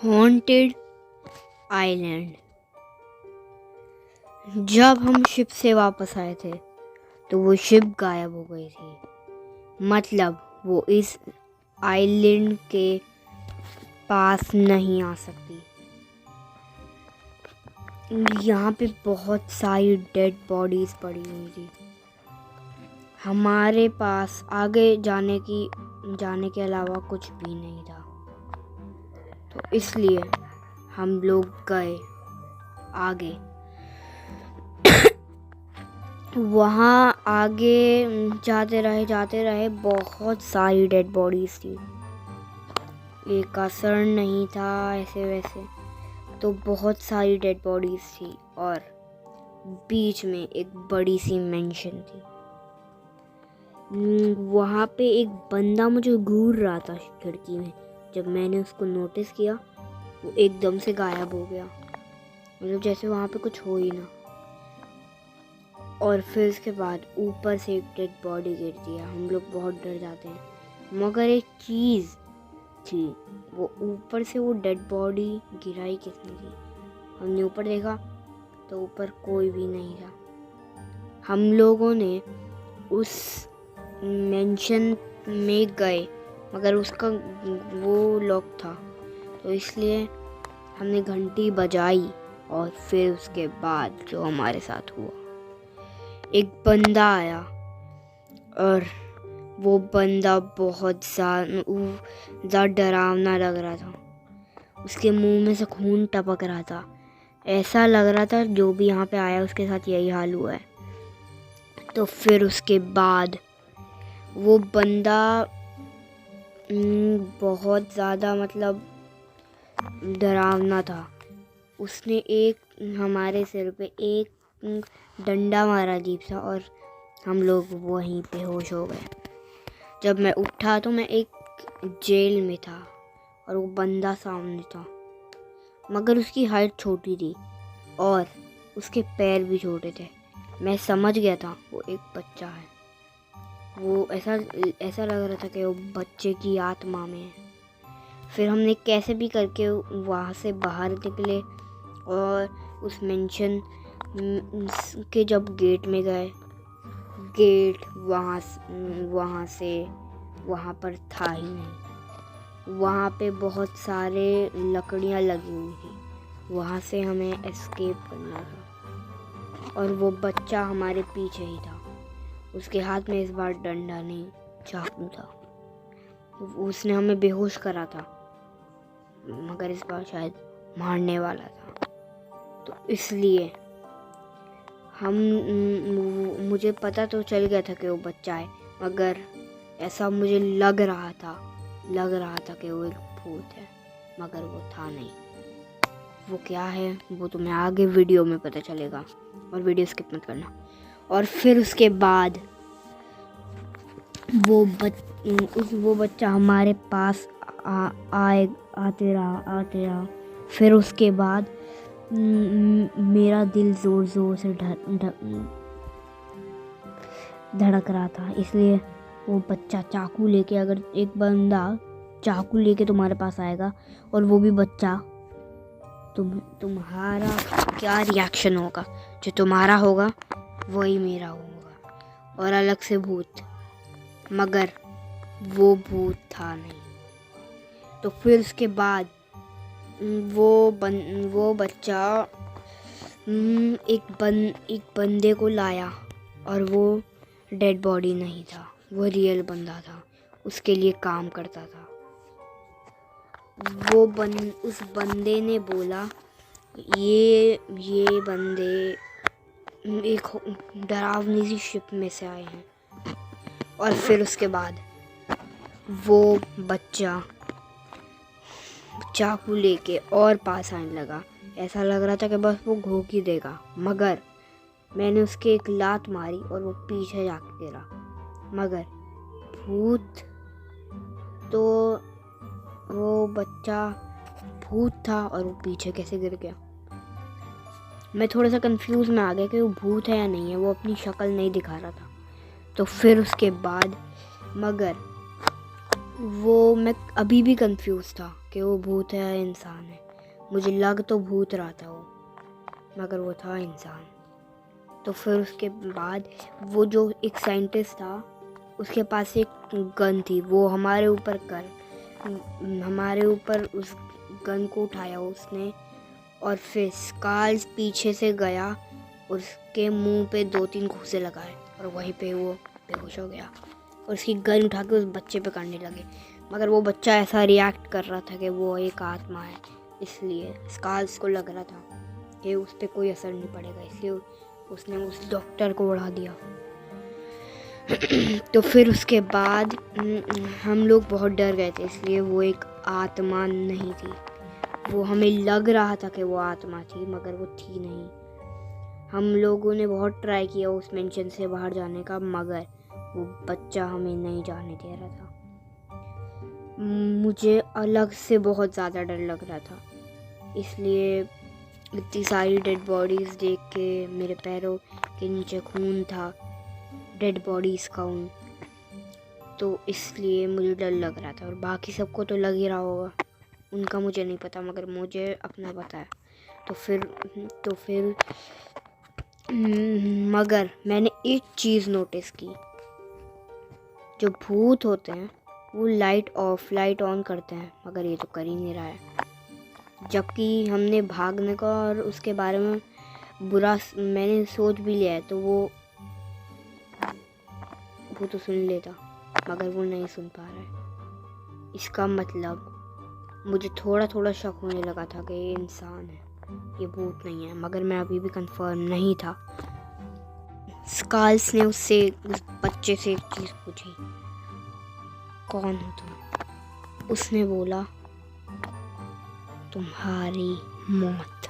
Haunted island. जब हम ship से वापस आए थे तो वो शिप गायब हो गई थी। मतलब वो इस आइलैंड के पास नहीं आ सकती। यहाँ पे बहुत सारी डेड बॉडीज पड़ी हुई थी। हमारे पास आगे जाने के अलावा कुछ भी नहीं था, तो इसलिए हम लोग गए आगे। वहाँ आगे जाते रहे बहुत सारी डेड बॉडीज थी। एक का सर नहीं था, ऐसे वैसे तो बहुत सारी डेड बॉडीज थी। और बीच में एक बड़ी सी मेंशन थी। वहाँ पे एक बंदा मुझे घूर रहा था खिड़की में। जब मैंने उसको नोटिस किया वो एकदम से गायब हो गया, मतलब जैसे वहाँ पे कुछ हो ही ना। और फिर उसके बाद ऊपर से एक डेड बॉडी गिरती है। हम लोग बहुत डर जाते हैं, मगर एक चीज़ थी, वो ऊपर से वो डेड बॉडी गिराई किसने थी। हमने ऊपर देखा तो ऊपर कोई भी नहीं था। हम लोगों ने उस मेंशन में गए, मगर उसका वो लॉक था, तो इसलिए हमने घंटी बजाई। और फिर उसके बाद जो हमारे साथ हुआ, एक बंदा आया और वो बंदा बहुत ज़्यादा डरावना लग रहा था। उसके मुंह में से खून टपक रहा था। ऐसा लग रहा था जो भी यहाँ पे आया उसके साथ यही हाल हुआ है। तो फिर उसके बाद वो बंदा बहुत ज़्यादा मतलब डरावना था। उसने एक हमारे सिर पे एक डंडा मारा अजीब सा, और हम लोग वहीं पे होश हो गए। जब मैं उठा तो मैं एक जेल में था और वो बंदा सामने था, मगर उसकी हाइट छोटी थी और उसके पैर भी छोटे थे। मैं समझ गया था वो एक बच्चा है। वो ऐसा लग रहा था कि वो बच्चे की आत्मा में है। फिर हमने कैसे भी करके वहाँ से बाहर निकले और उस मेंशन के जब गेट में गए, गेट वहाँ पर था ही नहीं। वहाँ पे बहुत सारे लकड़ियाँ लगी हुई थी। वहाँ से हमें एस्केप करना था और वो बच्चा हमारे पीछे ही था। उसके हाथ में इस बार डंडा नहीं, चाकू था। उसने हमें बेहोश करा था, मगर इस बार शायद मारने वाला था। तो इसलिए मुझे पता तो चल गया था कि वो बच्चा है, मगर ऐसा मुझे लग रहा था कि वो एक भूत है, मगर वो था नहीं। वो क्या है वो तुम्हें आगे वीडियो में पता चलेगा, और वीडियो स्किप मत करना। और फिर उसके बाद वो बच्चा हमारे पास आते रहा। फिर उसके बाद मेरा दिल ज़ोर ज़ोर से धड़क रहा था। इसलिए वो बच्चा चाकू लेके, अगर एक बंदा चाकू लेके तुम्हारे पास आएगा और वो भी बच्चा, तुम्हारा क्या रिएक्शन होगा? जो तुम्हारा होगा वही मेरा होगा, और अलग से भूत। मगर वो भूत था नहीं। तो फिर उसके बाद वो बच्चा एक बंदे को लाया, और वो डेड बॉडी नहीं था, वो रियल बंदा था, उसके लिए काम करता था। उस बंदे ने बोला ये बंदे एक डरावनी सी शिप में से आए हैं। और फिर उसके बाद वो बच्चा चाकू लेके और पास आने लगा। ऐसा लग रहा था कि बस वो घोंक ही देगा, मगर मैंने उसके एक लात मारी और वो पीछे जाके गिरा। मगर भूत, तो वो बच्चा भूत था और वो पीछे कैसे गिर गया? मैं थोड़ा सा कंफ्यूज में आ गया कि वो भूत है या नहीं है। वो अपनी शक्ल नहीं दिखा रहा था। तो फिर उसके बाद मगर वो मैं अभी भी कंफ्यूज था कि वो भूत है या इंसान है। मुझे लग तो भूत रहा था वो, मगर वो था इंसान। तो फिर उसके बाद वो जो एक साइंटिस्ट था, उसके पास एक गन थी। वो हमारे ऊपर उस गन को उठाया उसने, और फिर स्काल्स पीछे से गया, उसके मुंह पे 2-3 घूंसे लगाए और वहीं पे वो बेहोश हो गया। और उसकी गन उठा के उस बच्चे पे करने लगे, मगर वो बच्चा ऐसा रिएक्ट कर रहा था कि वो एक आत्मा है, इसलिए स्काल्स को लग रहा था कि उस पर कोई असर नहीं पड़ेगा, इसलिए उसने उस डॉक्टर को उड़ा दिया। तो फिर उसके बाद हम लोग बहुत डर गए थे, इसलिए वो एक आत्मा नहीं थी। वो हमें लग रहा था कि वो आत्मा थी, मगर वो थी नहीं। हम लोगों ने बहुत ट्राई किया उस मेंशन से बाहर जाने का, मगर वो बच्चा हमें नहीं जाने दे रहा था। मुझे अलग से बहुत ज़्यादा डर लग रहा था, इसलिए इतनी सारी डेड बॉडीज़ देख के मेरे पैरों के नीचे खून था, डेड बॉडीज़ का खून, तो इसलिए मुझे डर लग रहा था। और बाकी सबको तो लग ही रहा होगा, उनका मुझे नहीं पता, मगर मुझे अपना पता है। तो फिर मगर मैंने एक चीज़ नोटिस की, जो भूत होते हैं वो लाइट ऑफ लाइट ऑन करते हैं, मगर ये तो कर ही नहीं रहा है। जबकि हमने भागने का और उसके बारे में बुरा मैंने सोच भी लिया है, तो वो तो सुन लेता, मगर वो नहीं सुन पा रहा है। इसका मतलब मुझे थोड़ा थोड़ा शक होने लगा था कि ये इंसान है, ये भूत नहीं है, मगर मैं अभी भी कंफर्म नहीं था। स्काल्स ने उस बच्चे से एक चीज़ पूछी, कौन हो तुम? उसने बोला, तुम्हारी मौत।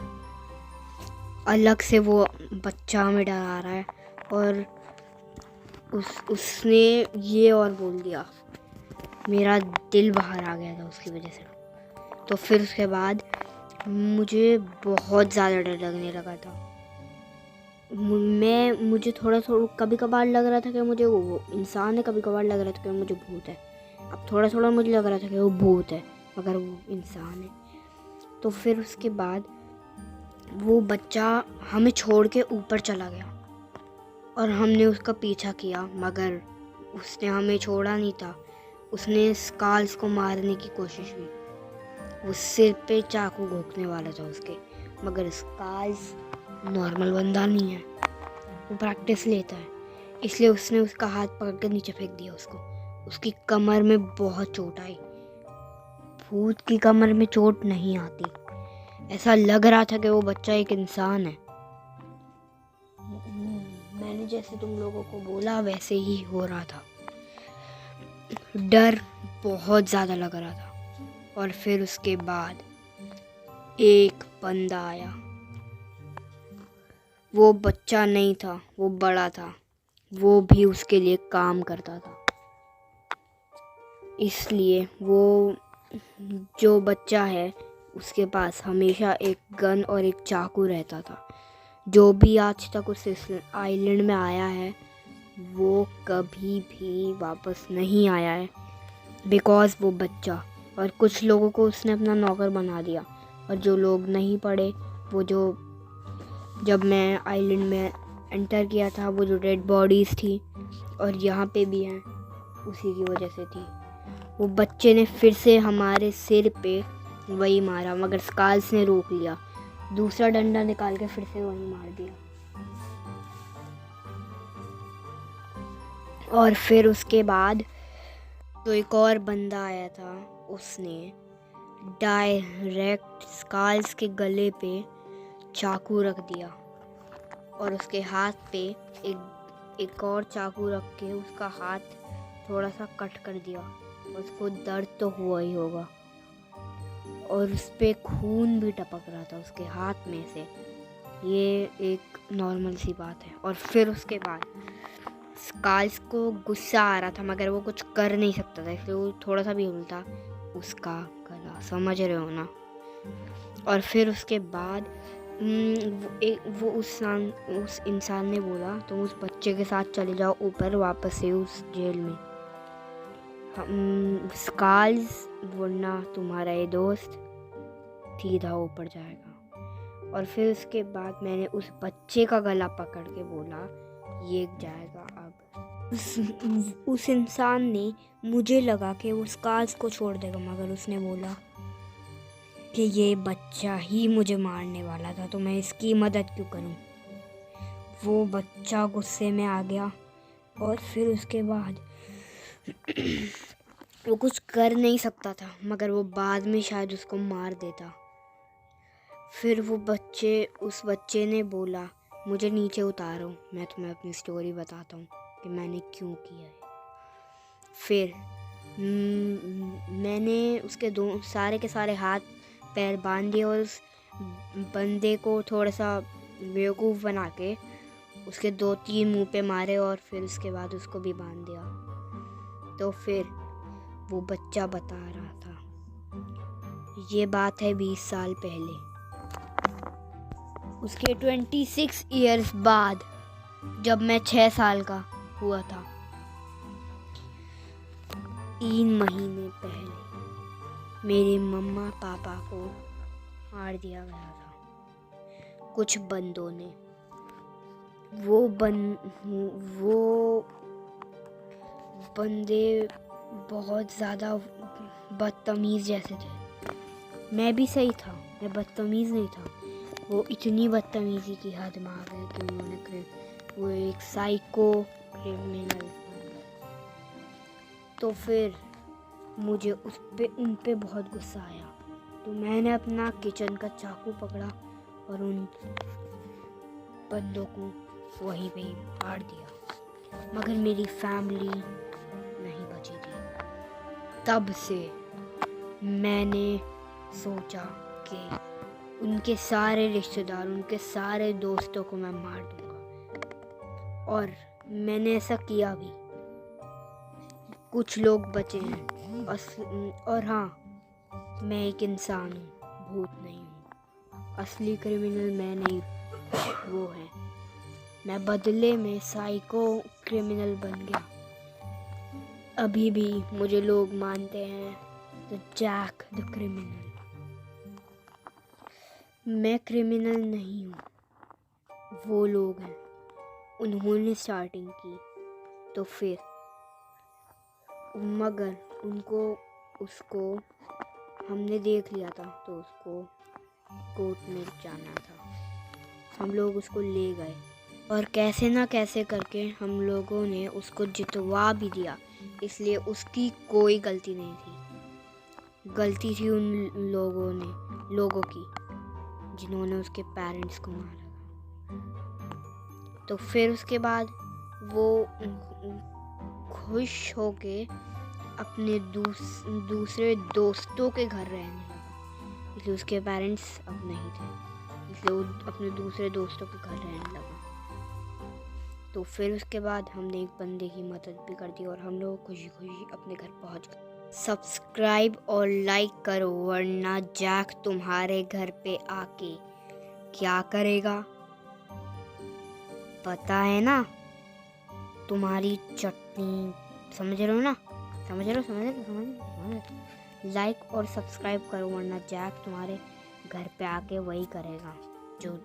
अलग से वो बच्चा हमें डरा रहा है, और उसने ये और बोल दिया। मेरा दिल बाहर आ गया था उसकी वजह से। तो फिर उसके बाद मुझे बहुत ज़्यादा डर लगने लगा था। मुझे थोड़ा कभी कभार लग रहा था कि मुझे वो इंसान है, कभी कभार लग रहा था कि मुझे भूत है। अब थोड़ा थोड़ा मुझे लग रहा था कि वो भूत है, मगर वो इंसान है। तो फिर उसके बाद वो बच्चा हमें छोड़ के ऊपर चला गया, और हमने उसका पीछा किया, मगर उसने हमें छोड़ा नहीं था। उसने स्काल्स को मारने की कोशिश की। वो सिर पे चाकू घोंपने वाला था उसके, मगर स्काल्स नॉर्मल बंदा नहीं है, वो प्रैक्टिस लेता है, इसलिए उसने उसका हाथ पकड़ कर नीचे फेंक दिया उसको। उसकी कमर में बहुत चोट आई। भूत की कमर में चोट नहीं आती। ऐसा लग रहा था कि वो बच्चा एक इंसान है। मैंने जैसे तुम लोगों को बोला वैसे ही हो रहा था। डर बहुत ज़्यादा लग रहा था। और फिर उसके बाद एक बंदा आया। वो बच्चा नहीं था, वो बड़ा था। वो भी उसके लिए काम करता था, इसलिए वो जो बच्चा है उसके पास हमेशा एक गन और एक चाकू रहता था। जो भी आज तक उस आइलैंड में आया है वो कभी भी वापस नहीं आया है, बिकॉज़ वो बच्चा। और कुछ लोगों को उसने अपना नौकर बना दिया, और जो लोग नहीं पढ़े, वो जो जब मैं आइलैंड में एंटर किया था, वो जो डेड बॉडीज़ थी और यहाँ पे भी हैं, उसी की वजह से थी। वो बच्चे ने फिर से हमारे सिर पे वही मारा, मगर स्काल्स ने रोक लिया। दूसरा डंडा निकाल के फिर से वही मार दिया। और फिर उसके बाद तो एक और बंदा आया था, उसने डायरेक्ट स्काल्स के गले पे चाकू रख दिया, और उसके हाथ पे एक और चाकू रख के उसका हाथ थोड़ा सा कट कर दिया। उसको दर्द तो हुआ ही होगा, और उस पे खून भी टपक रहा था उसके हाथ में से। ये एक नॉर्मल सी बात है। और फिर उसके बाद स्काल्स को गुस्सा आ रहा था, मगर वो कुछ कर नहीं सकता था, इसलिए वो थोड़ा सा भी हिलता उसका गला, समझ रहे हो ना। और फिर उसके बाद उस इंसान ने बोला, तुम उस बच्चे के साथ चले जाओ ऊपर वापस से उस जेल में। हम स्काल्स वरना तुम्हारा ये दोस्त सीधा ऊपर जाएगा। और फिर उसके बाद मैंने उस बच्चे का गला पकड़ के बोला ये जाएगा अब। उस इंसान ने, मुझे लगा कि वो स्काल्स को छोड़ देगा, मगर उसने बोला कि ये बच्चा ही मुझे मारने वाला था तो मैं इसकी मदद क्यों करूं। वो बच्चा गुस्से में आ गया और फिर उसके बाद वो कुछ कर नहीं सकता था, मगर वो बाद में शायद उसको मार देता। फिर उस बच्चे ने बोला मुझे नीचे उतारो, मैं तुम्हें अपनी स्टोरी बताता हूँ कि मैंने क्यों किया है। फिर मैंने उसके सारे के सारे हाथ पैर बांध दिए और उस बंदे को थोड़ा सा बेवकूफ़ बना के उसके 2-3 मुंह पे मारे और फिर उसके बाद उसको भी बांध दिया। तो फिर वो बच्चा बता रहा था, ये बात है 20 साल पहले, उसके 26 इयर्स बाद, जब मैं 6 साल का हुआ था। 3 महीने पहले मेरे मम्मा पापा को मार दिया गया था कुछ बंदों ने। वो बंदे बहुत ज़्यादा बदतमीज़ जैसे थे। मैं भी सही था, मैं बदतमीज़ नहीं था। वो इतनी बदतमीज़ी की हद में आ गए कि वो एक साइको क्रिमिनल बन गए। तो फिर मुझे उन पे बहुत गुस्सा आया, तो मैंने अपना किचन का चाकू पकड़ा और उन बंदों को वहीं पे ही मार दिया। मगर मेरी फैमिली नहीं बची थी। तब से मैंने सोचा कि उनके सारे रिश्तेदार, उनके सारे दोस्तों को मैं मार दूंगा, और मैंने ऐसा किया भी। कुछ लोग बचे हैं और हाँ, मैं एक इंसान हूँ, भूत नहीं हूँ। असली क्रिमिनल मैं नहीं, वो है। मैं बदले में साइको क्रिमिनल बन गया। अभी भी मुझे लोग मानते हैं द जैक द क्रिमिनल। मैं क्रिमिनल नहीं हूँ, वो लोग हैं, उन्होंने स्टार्टिंग की। तो फिर मगर उसको हमने देख लिया था, तो उसको कोर्ट में जाना था। हम लोग उसको ले गए और कैसे ना कैसे करके हम लोगों ने उसको जितवा भी दिया। इसलिए उसकी कोई गलती नहीं थी, गलती थी उन लोगों की जिन्होंने उसके पेरेंट्स को मारा। तो फिर उसके बाद वो खुश होके अपने दूसरे दोस्तों के घर रहने लगा, इसलिए उसके पेरेंट्स अब नहीं थे, इसलिए वो अपने दूसरे दोस्तों के घर रहने लगा। तो फिर उसके बाद हमने एक बंदे की मदद भी कर दी और हम लोग खुशी खुशी अपने घर पहुंच गए। सब्सक्राइब और लाइक करो, वरना जैक तुम्हारे घर पे आके क्या करेगा पता है ना? तुम्हारी चटनी, समझ रहे हो ना? समझ रहे हो। लाइक और सब्सक्राइब करो, वरना जैक तुम्हारे घर पे आके वही करेगा जो